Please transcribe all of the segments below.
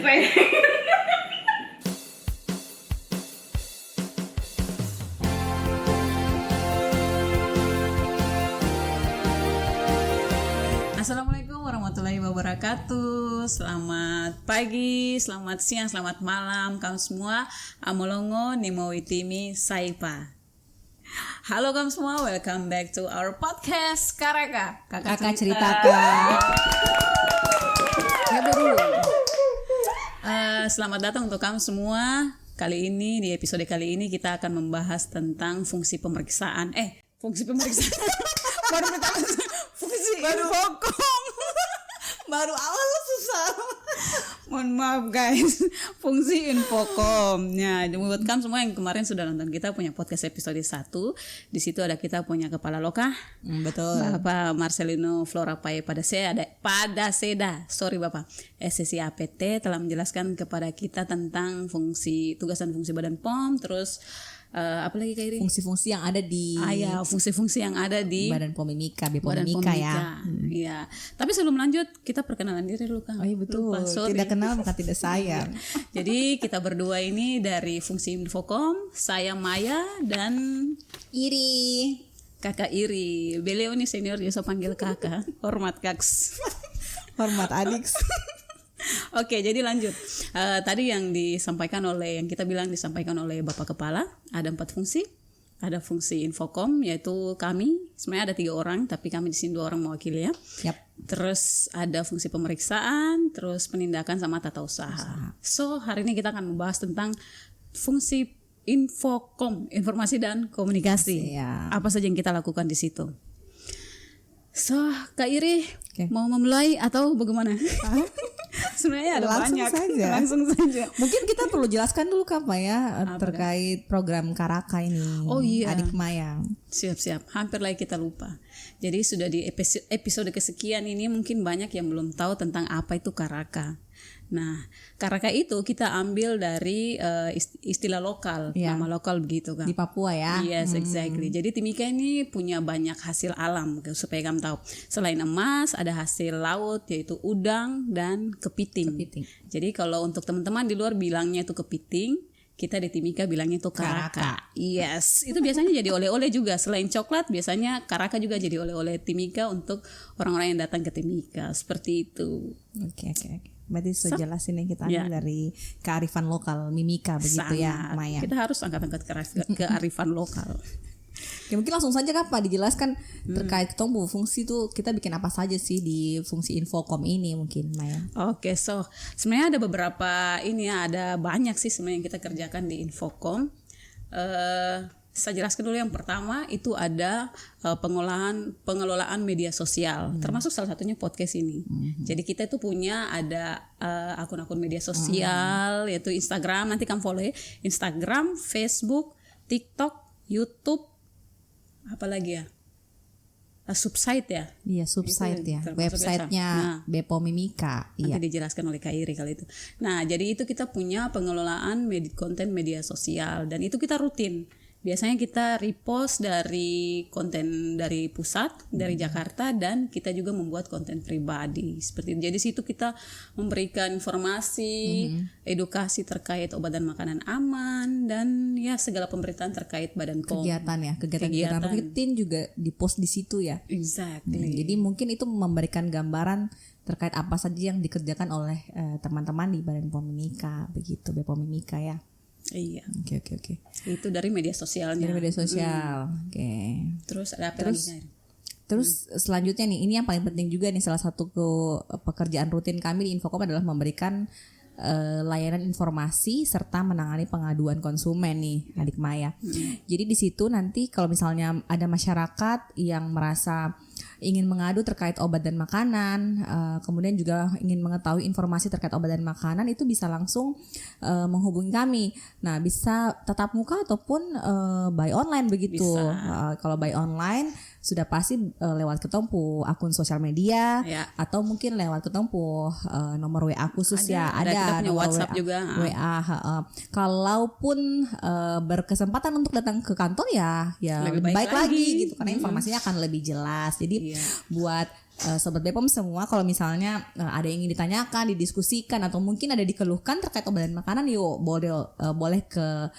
Assalamualaikum warahmatullahi wabarakatuh. Selamat pagi, selamat siang, selamat malam kamu semua. Amolongo nimo witimi saipa. Halo kamu semua, welcome back to our podcast Karaka. Kakak ceritakan. Selamat datang untuk kamu semua. Kali ini, di episode kali ini kita akan membahas tentang fungsi pemeriksaan. Baru pertama fungsi infokom. Baru awal susah. Mohon maaf guys. Fungsi infokom. Nah, buat kamu semua yang kemarin sudah nonton kita punya podcast episode 1. Di situ ada kita punya kepala loka. Betul. Bapak Marcelino Flora Paye Padaseda. Sorry Bapak. SSI APT telah menjelaskan kepada kita tentang tugas dan fungsi Badan POM, terus apa lagi Kak Iri? Fungsi-fungsi yang ada di fungsi-fungsi yang ada di Badan POM Mimika, BPOM Mimika ya. Iya. Tapi sebelum lanjut kita perkenalan diri dulu Kang. Oh iya betul. Tidak kenal maka tidak sayang. Jadi kita berdua ini dari fungsi Infokom, saya Maya dan Iri. Kakak Iri. Beliau ini senior biasa panggil kakak. Hormat Kaks. Hormat Adix. Oke, jadi lanjut. Tadi yang disampaikan oleh Bapak Kepala, ada 4 fungsi. Ada fungsi Infokom, yaitu kami. Sebenarnya ada 3 orang, tapi kami di sini 2 orang mewakili ya. Yap. Terus ada fungsi pemeriksaan, terus penindakan sama tata usaha. So, hari ini kita akan membahas tentang fungsi Infokom, informasi dan komunikasi. Ya. Apa saja yang kita lakukan di situ. So, Kak Iri, Okay. mau memulai atau bagaimana? Sebenarnya ada langsung saja. Mungkin kita perlu jelaskan dulu Kak ya terkait program Karaka ini. Oh iya. Adik Maya. Siap. Hampir lagi kita lupa. Jadi sudah di episode kesekian ini mungkin banyak yang belum tahu tentang apa itu Karaka. Nah, Karaka itu kita ambil dari istilah lokal, nama lokal begitu kan. Di Papua ya. Yes, exactly. Jadi Timika ini punya banyak hasil alam supaya kamu tahu. Selain emas, ada hasil laut yaitu udang dan kepiting. Jadi kalau untuk teman-teman di luar bilangnya itu kepiting, kita di Timika bilangnya itu Karaka. Yes, itu biasanya jadi oleh-oleh juga. Selain coklat, biasanya Karaka juga jadi oleh-oleh Timika untuk orang-orang yang datang ke Timika. Seperti itu. Oke. Berarti sudah jelas ini kita ambil dari kearifan lokal Mimika begitu ya Maya. Kita harus angkat-angkat kearifan lokal. Oke, mungkin langsung saja Kak Pak dijelaskan terkait ketemu fungsi itu kita bikin apa saja sih di fungsi Infokom ini mungkin Maya. Oke, so sebenarnya ada beberapa ada banyak sih sebenarnya yang kita kerjakan di Infokom. Saya jelaskan dulu yang pertama itu ada pengelolaan media sosial, termasuk salah satunya podcast ini. Jadi kita itu punya ada akun-akun media sosial yaitu Instagram, nanti kamu follow ya, Instagram, Facebook, TikTok, YouTube, apalagi ya? Subsite ya? Iya, subsite ya. Websitenya BPOM Mimika. Nanti dijelaskan oleh Kak Iri kali itu. Nah, jadi itu kita punya pengelolaan konten media sosial dan itu kita rutin. Biasanya kita repost dari konten dari pusat, dari Jakarta, dan kita juga membuat konten pribadi seperti itu. Jadi situ kita memberikan informasi, edukasi terkait obat dan makanan aman, dan ya segala pemberitaan terkait Badan POM. Kegiatan rutin juga dipost di situ ya. Exactly. Jadi mungkin itu memberikan gambaran terkait apa saja yang dikerjakan oleh teman-teman di Badan POM Mimika, begitu BPOM Mimika ya. Iya. Oke. Itu dari media sosialnya. Dari media sosial. Oke. Terus ada apa lagi? Terus selanjutnya nih, ini yang paling penting juga nih, salah satu pekerjaan rutin kami di Infokom adalah memberikan layanan informasi serta menangani pengaduan konsumen nih, Adik Maya. Jadi di situ nanti kalau misalnya ada masyarakat yang merasa ingin mengadu terkait obat dan makanan, kemudian juga ingin mengetahui informasi terkait obat dan makanan, itu bisa langsung menghubungi kami. Nah, bisa tatap muka ataupun by online begitu. Kalau by online sudah pasti lewat ketempuh akun sosial media atau mungkin lewat ketempuh nomor WA khusus ada nomor WhatsApp WA, juga. WA. Kalaupun berkesempatan untuk datang ke kantor ya lebih baik lagi gitu karena informasinya akan lebih jelas. Jadi buat Sobat Bepom semua, kalau misalnya ada yang ingin ditanyakan, didiskusikan atau mungkin ada dikeluhkan terkait obat dan makanan, yuk boleh ke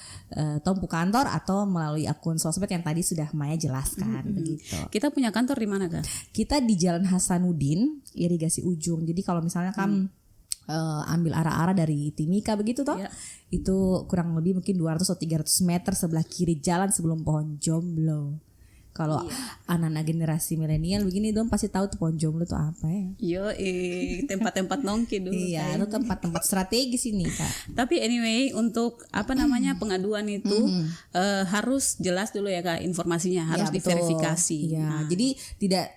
Tompu kantor atau melalui akun sosmed yang tadi sudah Maya jelaskan. Begitu. Kita punya kantor di mana, Kak? Kita di Jalan Hasanuddin, Irigasi Ujung. Jadi kalau misalnya ambil arah-arah dari Timika begitu toh, itu kurang lebih mungkin 200 atau 300 meter sebelah kiri jalan sebelum Pohon Jomblo. Kalau anak-anak generasi milenial begini dong pasti tahu tuh Pohon Jomblo tuh apa ya. Tempat-tempat nongki dulu. Iya, itu tempat-tempat strategis ini, Kak. Tapi anyway, untuk pengaduan itu harus jelas dulu ya, Kak, informasinya harus diverifikasi. Iya, jadi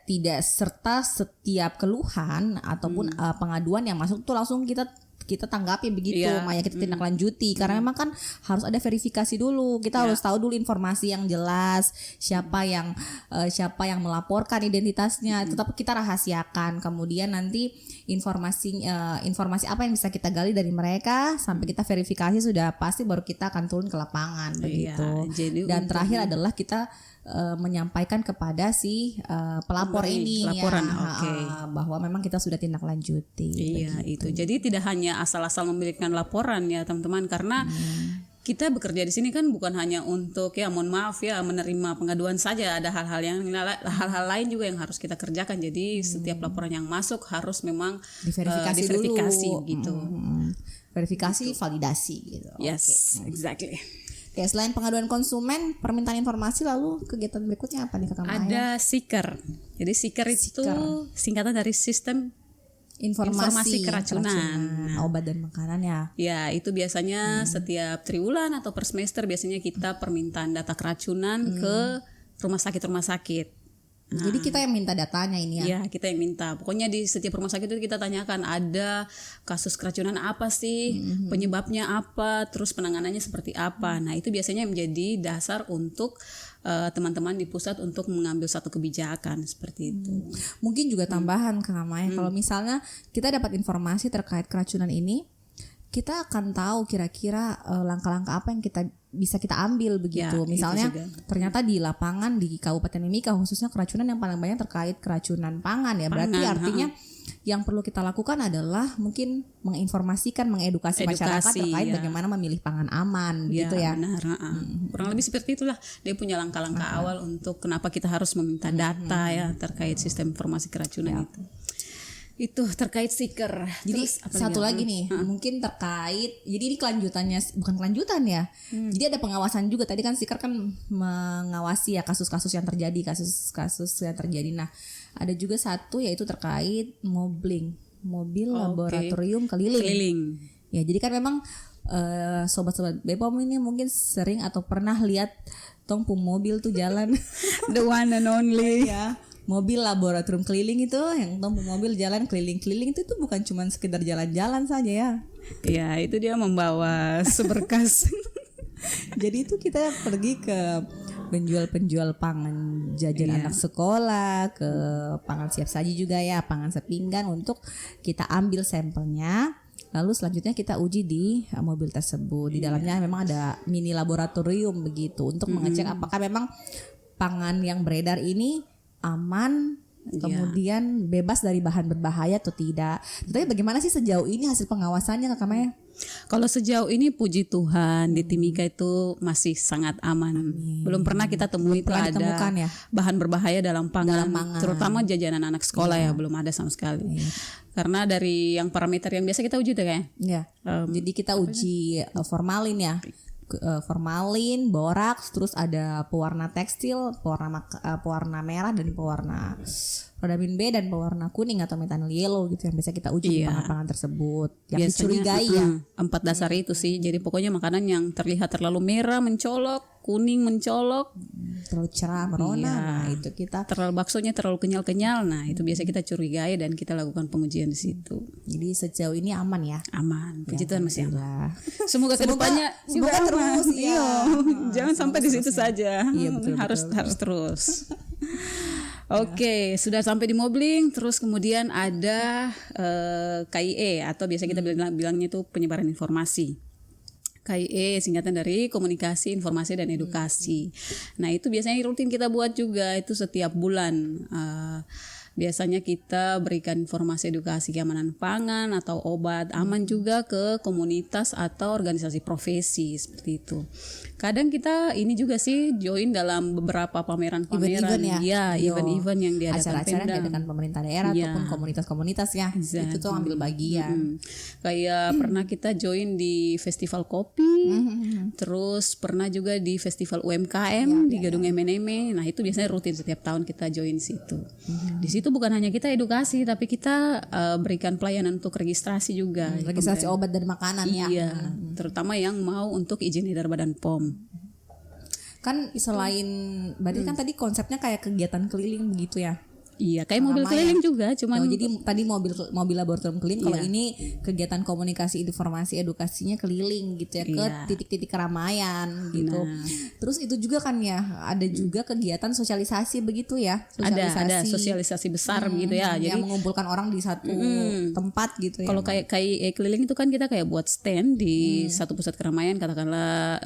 tidak serta setiap keluhan ataupun pengaduan yang masuk tuh langsung kita tanggapi begitu, Maya, kita tindak lanjuti karena memang kan harus ada verifikasi dulu. Kita harus tahu dulu informasi yang jelas, siapa yang melaporkan identitasnya, tetap kita rahasiakan. Kemudian nanti informasi apa yang bisa kita gali dari mereka sampai kita verifikasi sudah pasti, baru kita akan turun ke lapangan begitu. Dan terakhir adalah kita menyampaikan kepada si pelapor ini bahwa memang kita sudah tindak lanjuti. Iya, itu. Jadi tidak hanya asal-asal memberikan laporan ya, teman-teman, karena kita bekerja di sini kan bukan hanya untuk mohon maaf ya menerima pengaduan saja, ada hal-hal lain juga yang harus kita kerjakan. Jadi setiap laporan yang masuk harus memang diverifikasi dulu. Gitu. Verifikasi, validasi gitu. Yes, exactly. Oke, selain pengaduan konsumen, permintaan informasi, lalu kegiatan berikutnya apa nih, Kak Maya? Ada SIKER. Jadi SIKER itu singkatan dari Sistem Informasi Keracunan. Obat dan makanan ya. Ya, itu biasanya setiap triwulan atau per semester biasanya kita permintaan data keracunan ke rumah sakit. Jadi kita yang minta datanya ini ya? Iya, kita yang minta. Pokoknya di setiap rumah sakit itu kita tanyakan ada kasus keracunan apa sih, penyebabnya apa, terus penanganannya seperti apa. Nah, itu biasanya menjadi dasar untuk teman-teman di pusat untuk mengambil satu kebijakan seperti itu. Mungkin juga tambahan, Kak Maya, kalau misalnya kita dapat informasi terkait keracunan ini, kita akan tahu kira-kira langkah-langkah apa yang bisa kita ambil begitu. Misalnya ternyata di lapangan di Kabupaten Mimika khususnya keracunan yang paling banyak terkait keracunan pangan ya. Berarti artinya yang perlu kita lakukan adalah mungkin menginformasikan, mengedukasi masyarakat terkait bagaimana memilih pangan aman gitu ya. Benar. Kurang lebih seperti itulah. Dia punya langkah-langkah awal untuk kenapa kita harus meminta data ya terkait sistem informasi keracunan itu. Itu terkait SIKER. Jadi satu lagi nih, mungkin terkait, jadi ini bukan kelanjutan ya. Jadi ada pengawasan juga. Tadi kan SIKER kan mengawasi ya kasus-kasus yang terjadi, Nah, ada juga satu yaitu terkait mobil laboratorium keliling. Ya, jadi kan memang sobat-sobat Bepom ini mungkin sering atau pernah lihat Tompu mobil tuh jalan. The one and only. Ya. Mobil laboratorium keliling itu, yang Tompu mobil jalan keliling-keliling itu bukan cuma sekedar jalan-jalan saja ya. Ya, itu dia membawa seberkas. Jadi itu kita pergi ke penjual-penjual pangan jajan anak sekolah, ke pangan siap saji juga ya, pangan sepinggan, untuk kita ambil sampelnya. Lalu selanjutnya kita uji di mobil tersebut. Di dalamnya memang ada mini laboratorium begitu untuk mengecek apakah memang pangan yang beredar ini aman, kemudian bebas dari bahan berbahaya atau tidak. Tapi bagaimana sih sejauh ini hasil pengawasannya, Kak Maya? Kalau sejauh ini puji Tuhan di Timika itu masih sangat aman. Belum pernah kita temui itu ada bahan berbahaya dalam pangan. Terutama jajanan anak sekolah ya belum ada sama sekali. Karena dari yang parameter yang biasa kita uji tuh kayak. Jadi kita uji formalin ya. Formalin, boraks, terus ada pewarna tekstil, pewarna merah dan pewarna rodamin B dan pewarna kuning atau methanol yellow gitu yang biasa kita uji di pangan-pangan tersebut. Yang dicurigai ya. 4 dasar itu sih. Jadi pokoknya makanan yang terlihat terlalu merah mencolok, kuning mencolok, terlalu cerah merona, nah itu kita terlalu baksonya terlalu kenyal-kenyal. Nah, itu biasa kita curigai dan kita lakukan pengujian di situ. Jadi sejauh ini aman ya? Aman. Puji Tuhan masih aman. Semoga kedepannya juga terus ya. Jangan sampai di situ saja. Iya, betul, harus terus. Oke, sudah sampai di modeling, terus kemudian ada KIE atau biasa kita bilangnya itu penyebaran informasi. KIE singkatan dari komunikasi, informasi, dan edukasi. Nah, itu biasanya rutin kita buat juga itu setiap bulan. biasanya kita berikan informasi edukasi keamanan pangan atau obat aman juga ke komunitas atau organisasi profesi seperti itu. Kadang kita ini juga sih join dalam beberapa pameran-pameran, event-event yang diadakan acara-acara yang Pemda. diadakan pemerintah daerah ataupun komunitas-komunitas ya. Itu tuh ambil bagian. Kayak pernah kita join di festival kopi, terus pernah juga di festival UMKM di gedung MNM. Nah itu biasanya rutin setiap tahun kita join situ. Di situ bukan hanya kita edukasi, tapi kita berikan pelayanan untuk registrasi juga. Registrasi obat dan makanan ya. Iya, terutama yang mau untuk izin edar Badan POM. Kan selain berarti kan tadi konsepnya kayak kegiatan keliling begitu ya. Iya, kayak mobil keliling juga, cuman jadi tadi mobil laboratorium keliling, kalau ini kegiatan komunikasi, informasi, edukasinya keliling gitu ya ke titik-titik keramaian gitu. Terus itu juga kan ya ada juga kegiatan sosialisasi begitu ya. Ada sosialisasi besar gitu ya. Jadi yang mengumpulkan orang di satu tempat gitu ya. Kalau kayak keliling itu kan kita kayak buat stand di satu pusat keramaian, katakanlah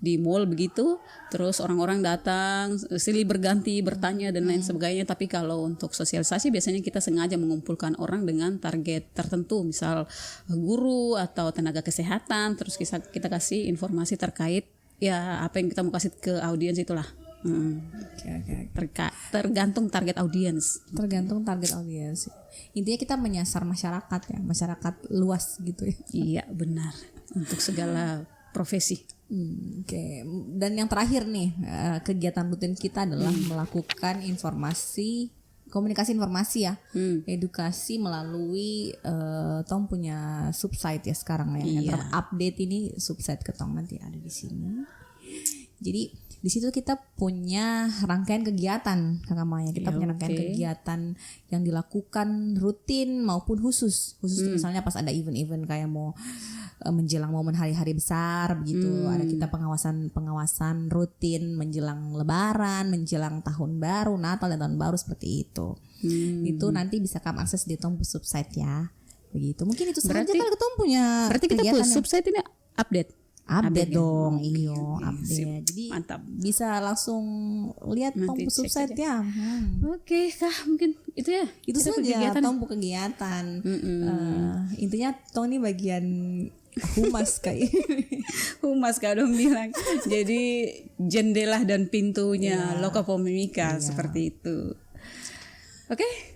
di mall begitu. Terus orang-orang datang silih berganti bertanya dan lain sebagainya. Tapi kalau untuk sosialisasi biasanya kita sengaja mengumpulkan orang dengan target tertentu, misal guru atau tenaga kesehatan. Terus kita kasih informasi terkait ya apa yang kita mau kasih ke audiens itulah. Tergantung target audiens. Intinya kita menyasar masyarakat ya, masyarakat luas gitu ya. Iya benar, untuk segala profesi. Oke. Dan yang terakhir nih, kegiatan rutin kita adalah melakukan komunikasi informasi ya, edukasi melalui Tong punya subsite ya sekarang ya, yang terupdate ini subsite ke Tong nanti ada di sini. Jadi di situ kita punya rangkaian kegiatan Kakak Maya. Kita punya rangkaian kegiatan yang dilakukan rutin maupun khusus misalnya pas ada event-event kayak mau menjelang momen hari-hari besar begitu. Ada kita pengawasan rutin menjelang Lebaran, menjelang Tahun Baru, Natal dan Tahun Baru seperti itu. Itu nanti bisa kamu akses di Tom subsite ya. Begitu. Mungkin itu saja kalau Tom punya. Berarti kita subsite ini update dong, update. Jadi mantap. Bisa langsung lihat Tompu subsite ya. Oke, Kak, mungkin itu ya. Itu saja Tompu kegiatan. Intinya Tong ini bagian humas kayak humas Kak dong bilang. Jadi jendela dan pintunya Loka Pomimika seperti itu. Oke.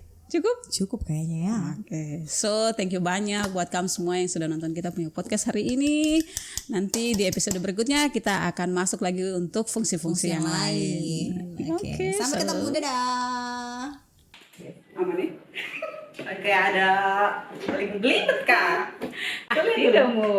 Cukup kayaknya ya. Oke. So thank you banyak buat kamu semua yang sudah nonton kita punya podcast hari ini. Nanti di episode berikutnya kita akan masuk lagi untuk fungsi-fungsi yang lain. Oke. Sampai ketemu, dadah. Aman nih? Kayak ada bling-bling kan? Lihat kamu.